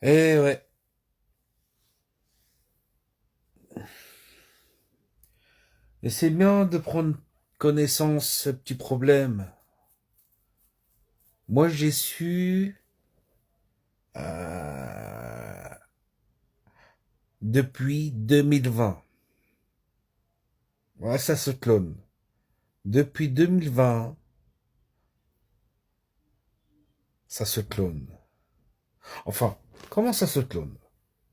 Eh ouais. Et c'est bien de prendre connaissance de ce petit problème. Moi, j'ai su euh, depuis 2020. Ouais, ça se clone. Depuis 2020, ça se clone. Enfin, comment ça se clone?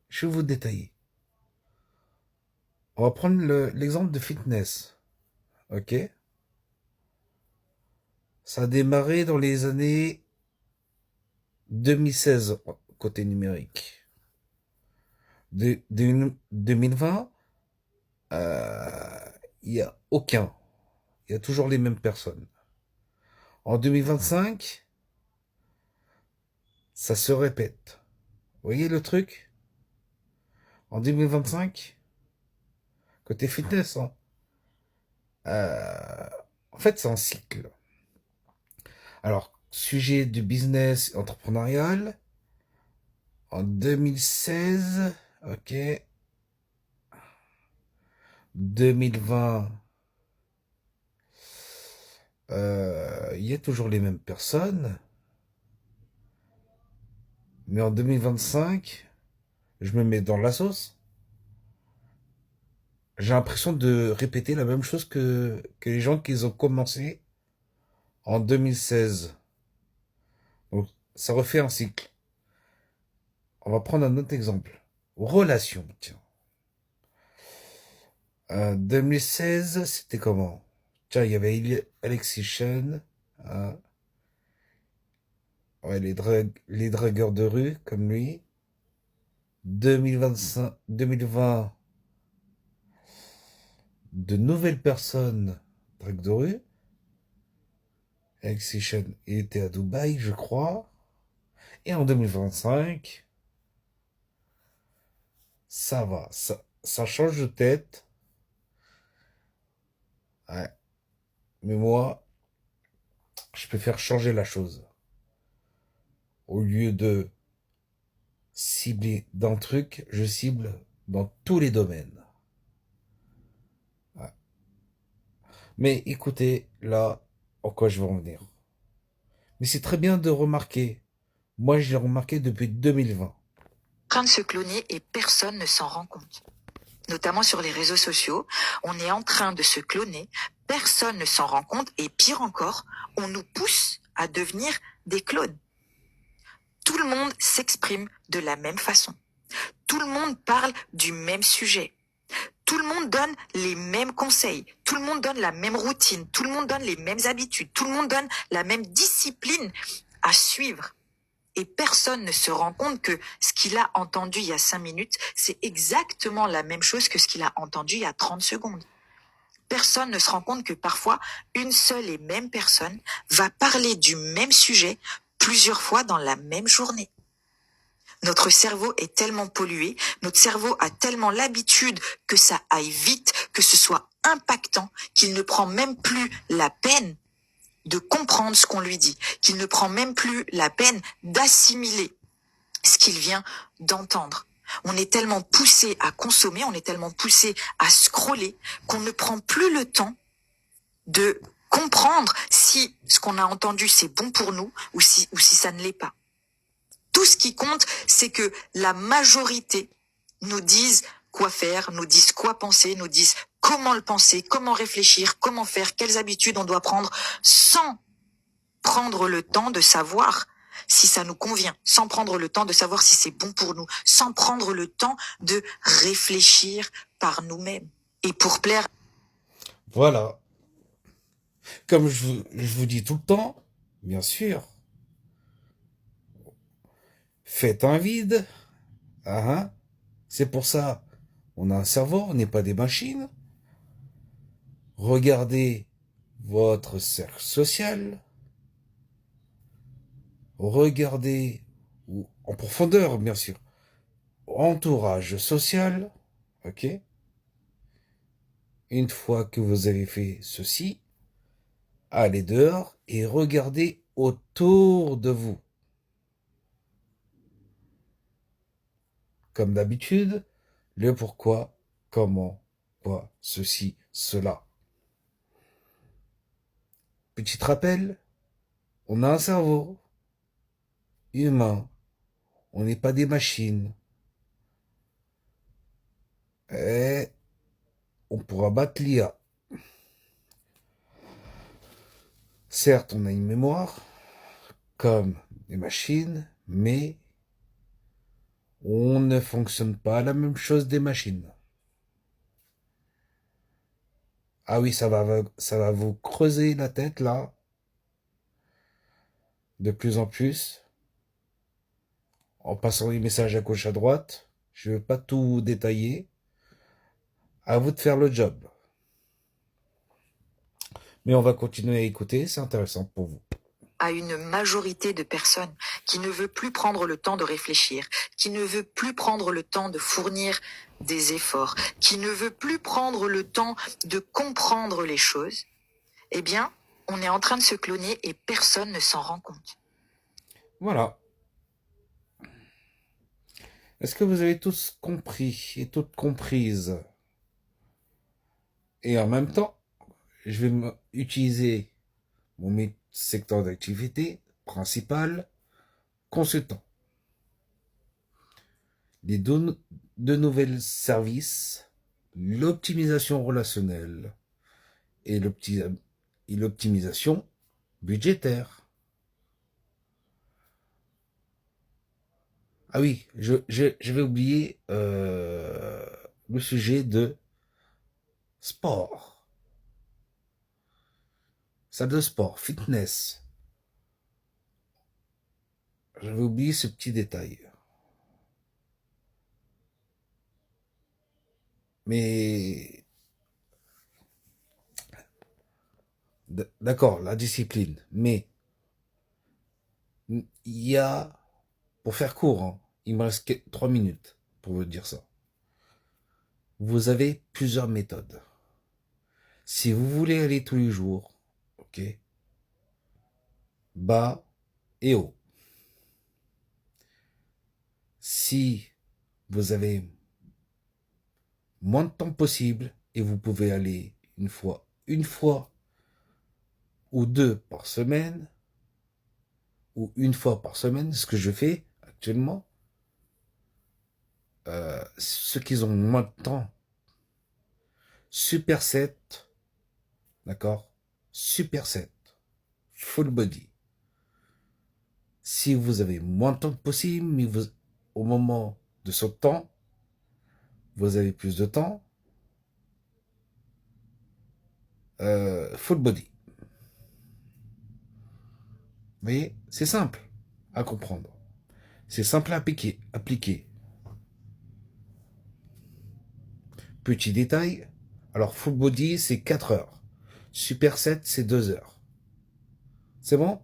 Je vais vous détailler. On va prendre l'exemple de fitness. Ok? Ça a démarré dans les années 2016, côté numérique. 2020, il n'y a aucun. Il y a toujours les mêmes personnes. En 2025, ça se répète. Vous voyez le truc? En 2025, côté fitness, hein, euh, en fait, c'est un cycle. Alors, sujet du business entrepreneurial, en 2016, ok, 2020, il y a toujours les mêmes personnes, mais en 2025, je me mets dans la sauce. J'ai l'impression de répéter la même chose que les gens qui ont commencé en 2016. Donc, ça refait un cycle. On va prendre un autre exemple. Relation, tiens. 2016, c'était comment? Tiens, il y avait Alexis Chen, hein, ouais, les dragueurs de rue, comme lui. 2025, 2020, de nouvelles personnes dragues de rue. Alexis Chen, il était à Dubaï, je crois. Et en 2025, ça va, ça change de tête. Ouais. Mais moi, je préfère changer la chose. Au lieu de cibler d'un truc, je cible dans tous les domaines. Ouais. Mais écoutez, là, en quoi je veux en venir. Mais c'est très bien de remarquer. Moi, je l'ai remarqué depuis 2020. Train de se cloner et personne ne s'en rend compte. Notamment sur les réseaux sociaux, on est en train de se cloner, personne ne s'en rend compte et pire encore, on nous pousse à devenir des clones. Tout le monde s'exprime de la même façon. Tout le monde parle du même sujet. Tout le monde donne les mêmes conseils. Tout le monde donne la même routine. Tout le monde donne les mêmes habitudes. Tout le monde donne la même discipline à suivre. Et personne ne se rend compte que ce qu'il a entendu il y a 5 minutes, c'est exactement la même chose que ce qu'il a entendu il y a 30 secondes. Personne ne se rend compte que parfois, une seule et même personne va parler du même sujet plusieurs fois dans la même journée. Notre cerveau est tellement pollué, notre cerveau a tellement l'habitude que ça aille vite, que ce soit impactant, qu'il ne prend même plus la peine de comprendre ce qu'on lui dit, qu'il ne prend même plus la peine d'assimiler ce qu'il vient d'entendre. On est tellement poussé à consommer, on est tellement poussé à scroller qu'on ne prend plus le temps de comprendre si ce qu'on a entendu c'est bon pour nous ou si ça ne l'est pas. Tout ce qui compte, c'est que la majorité nous dise quoi faire, nous dise quoi penser, nous dise comment le penser, comment réfléchir, comment faire, quelles habitudes on doit prendre, sans prendre le temps de savoir si ça nous convient, sans prendre le temps de savoir si c'est bon pour nous, sans prendre le temps de réfléchir par nous-mêmes. Et pour plaire. Voilà. Comme je vous dis tout le temps, bien sûr, faites un vide. Ah, hein. C'est pour ça, on a un cerveau, on n'est pas des machines. Regardez votre cercle social. Regardez, ou en profondeur, bien sûr, entourage social. Ok? Une fois que vous avez fait ceci, allez dehors et regardez autour de vous. comme d'habitude, le pourquoi, comment, quoi, ceci, cela. Petit rappel, on a un cerveau humain, on n'est pas des machines. Et on pourra battre l'IA. Certes, on a une mémoire, comme des machines, mais on ne fonctionne pas la même chose des machines. Ah oui, ça va vous creuser la tête là, de plus en plus, en passant les messages à gauche à droite. Je ne vais pas tout détailler. À vous de faire le job. Mais on va continuer à écouter, c'est intéressant pour vous. À une majorité de personnes qui ne veut plus prendre le temps de réfléchir, qui ne veut plus prendre le temps de fournir des efforts, qui ne veut plus prendre le temps de comprendre les choses, eh bien, on est en train de se cloner et personne ne s'en rend compte. Voilà. Est-ce que vous avez tous compris et toutes comprises? Et en même temps, je vais utiliser mon secteur d'activité principal, consultant. Les deux nouvelles services, l'optimisation relationnelle et l'optimisation budgétaire. Ah oui, je vais oublier le sujet de sport. Salle de sport, fitness. Je vais oublier ce petit détail. Mais d'accord, la discipline. Mais il y a, pour faire court, hein, il me reste 3 minutes pour vous dire ça. Vous avez plusieurs méthodes. Si vous voulez aller tous les jours, ok, bas et haut. Si vous avez moins de temps possible et vous pouvez aller une fois ou deux par semaine, ou une fois par semaine, ce que je fais actuellement, ceux qui ont moins de temps, superset, d'accord, superset, full body. Si vous avez moins de temps possible, mais au moment de ce temps, vous avez plus de temps, full body. Vous voyez, c'est simple à comprendre. C'est simple à appliquer. Petit détail, alors full body c'est 4 heures. Superset c'est 2 heures. C'est bon?